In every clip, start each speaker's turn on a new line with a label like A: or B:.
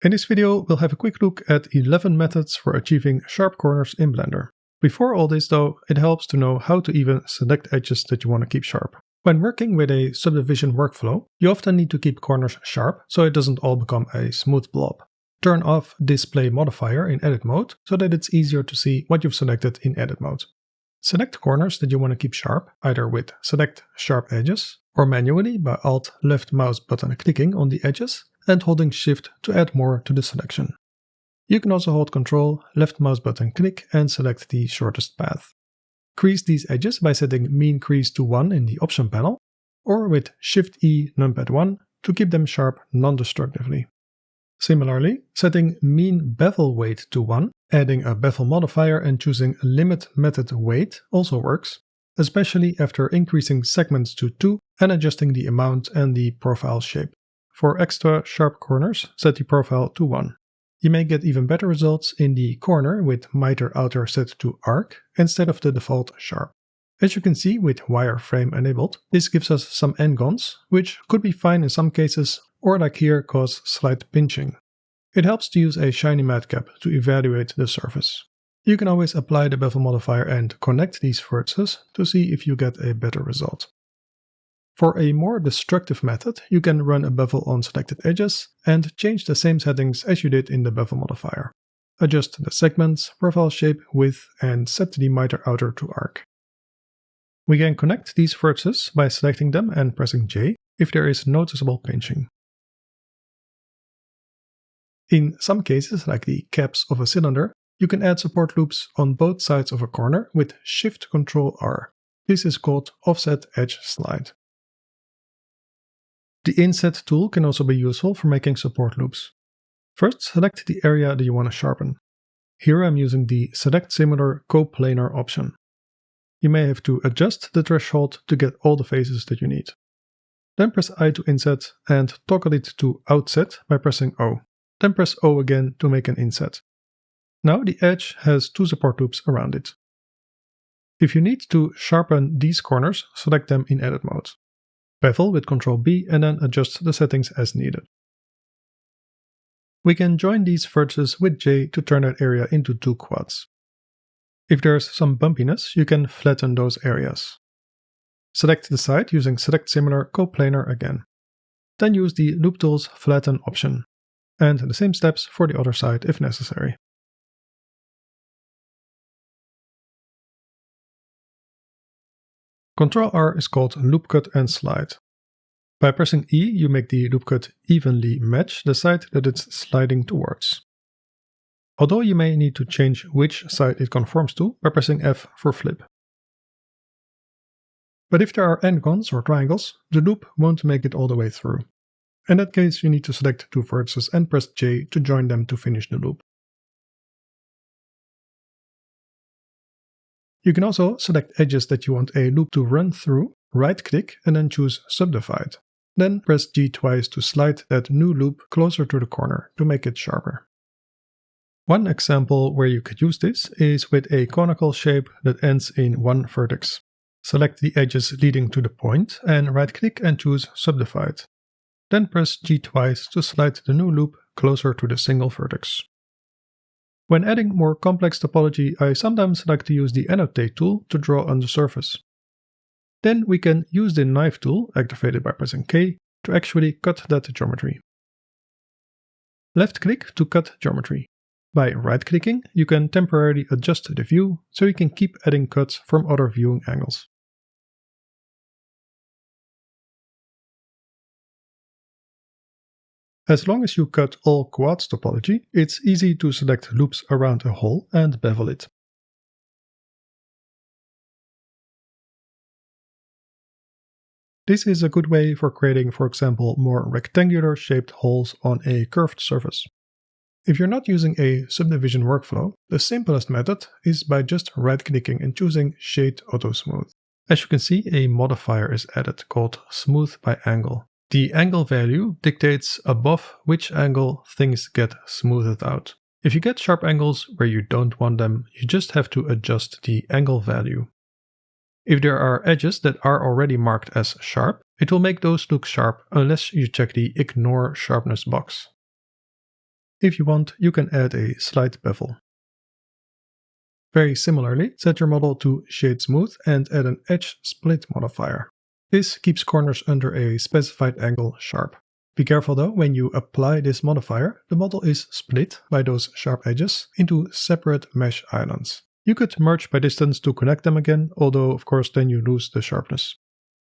A: In this video, we'll have a quick look at 11 methods for achieving sharp corners in Blender. Before all this though, it helps to know how to even select edges that you want to keep sharp. When working with a subdivision workflow, you often need to keep corners sharp so it doesn't all become a smooth blob. Turn off Display Modifier in Edit mode so that it's easier to see what you've selected in Edit mode. Select corners that you want to keep sharp, either with Select Sharp Edges, or manually by Alt left mouse button clicking on the edges and holding Shift to add more to the selection. You can also hold Ctrl, left mouse button click and select the shortest path. Crease these edges by setting Mean Crease to 1 in the Option panel, or with Shift-E numpad 1 to keep them sharp non-destructively. Similarly, setting Mean Bevel Weight to 1, adding a bevel modifier and choosing Limit Method Weight also works, especially after increasing segments to 2 and adjusting the amount and the profile shape. For extra sharp corners, set the profile to 1. You may get even better results in the corner with miter outer set to arc instead of the default sharp. As you can see with wireframe enabled, this gives us some n-gons, which could be fine in some cases, or like here cause slight pinching. It helps to use a shiny madcap to evaluate the surface. You can always apply the bevel modifier and connect these vertices to see if you get a better result. For a more destructive method, you can run a bevel on selected edges and change the same settings as you did in the bevel modifier. Adjust the segments, profile shape, width, and set the miter outer to arc. We can connect these vertices by selecting them and pressing J if there is noticeable pinching. In some cases, like the caps of a cylinder, you can add support loops on both sides of a corner with Shift-Ctrl-R. This is called Offset Edge Slide. The Inset tool can also be useful for making support loops. First, select the area that you want to sharpen. Here I'm using the Select Similar Coplanar option. You may have to adjust the threshold to get all the faces that you need. Then press I to inset and toggle it to Outset by pressing O. Then press O again to make an inset. Now the edge has 2 support loops around it. If you need to sharpen these corners, select them in Edit mode. Bevel with Ctrl B and then adjust the settings as needed. We can join these vertices with J to turn that area into 2 quads. If there's some bumpiness, you can flatten those areas. Select the side using Select Similar Coplanar again. Then use the Loop Tool's Flatten option, and the same steps for the other side if necessary. Ctrl-R is called Loop Cut and Slide. By pressing E, you make the loop cut evenly match the side that it's sliding towards. Although you may need to change which side it conforms to by pressing F for flip. But if there are n-gons or triangles, the loop won't make it all the way through. In that case, you need to select 2 vertices and press J to join them to finish the loop. You can also select edges that you want a loop to run through, right-click and then choose Subdivide. Then press G twice to slide that new loop closer to the corner to make it sharper. One example where you could use this is with a conical shape that ends in 1 vertex. Select the edges leading to the point and right-click and choose Subdivide. Then press G twice to slide the new loop closer to the single vertex. When adding more complex topology, I sometimes like to use the Annotate tool to draw on the surface. Then we can use the Knife tool, activated by pressing K, to actually cut that geometry. Left-click to cut geometry. By right-clicking, you can temporarily adjust the view, so you can keep adding cuts from other viewing angles. As long as you cut all quads topology, it's easy to select loops around a hole and bevel it. This is a good way for creating, for example, more rectangular shaped holes on a curved surface. If you're not using a subdivision workflow, the simplest method is by just right-clicking and choosing Shade Auto Smooth. As you can see, a modifier is added called Smooth by Angle. The angle value dictates above which angle things get smoothed out. If you get sharp angles where you don't want them, you just have to adjust the angle value. If there are edges that are already marked as sharp, it will make those look sharp unless you check the Ignore Sharpness box. If you want, you can add a slight bevel. Very similarly, set your model to Shade Smooth and add an Edge Split modifier. This keeps corners under a specified angle sharp. Be careful though, when you apply this modifier, the model is split by those sharp edges into separate mesh islands. You could merge by distance to connect them again, although of course then you lose the sharpness.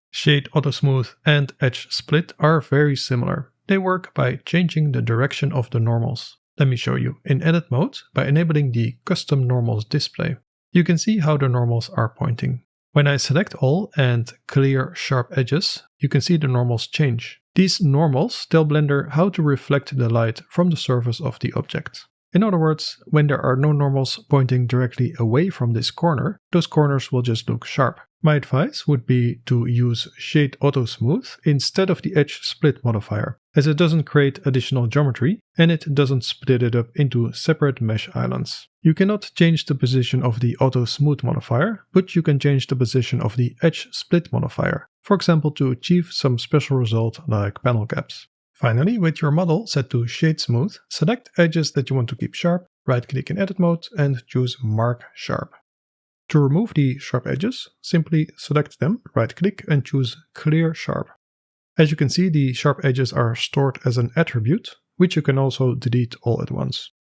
A: Shade Auto Smooth and Edge Split are very similar. They work by changing the direction of the normals. Let me show you. In edit mode, by enabling the custom normals display, you can see how the normals are pointing. When I select all and clear sharp edges, you can see the normals change. These normals tell Blender how to reflect the light from the surface of the object. In other words, when there are no normals pointing directly away from this corner, those corners will just look sharp. My advice would be to use Shade Auto Smooth instead of the Edge Split modifier, as it doesn't create additional geometry and it doesn't split it up into separate mesh islands. You cannot change the position of the Auto Smooth modifier, but you can change the position of the Edge Split modifier, for example to achieve some special result like panel gaps. Finally, with your model set to Shade Smooth, select edges that you want to keep sharp, right-click in Edit mode and choose Mark Sharp. To remove the sharp edges, simply select them, right-click and choose Clear Sharp. As you can see, the sharp edges are stored as an attribute, which you can also delete all at once.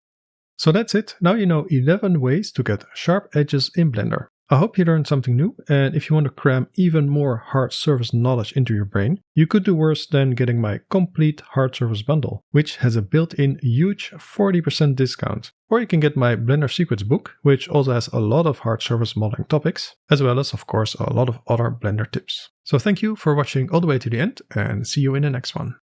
A: So that's it, now you know 11 ways to get sharp edges in Blender. I hope you learned something new, and if you want to cram even more hard surface knowledge into your brain, you could do worse than getting my complete hard surface bundle, which has a built-in huge 40% discount. Or you can get my Blender Secrets book, which also has a lot of hard surface modeling topics, as well as of course a lot of other Blender tips. So thank you for watching all the way to the end, and see you in the next one.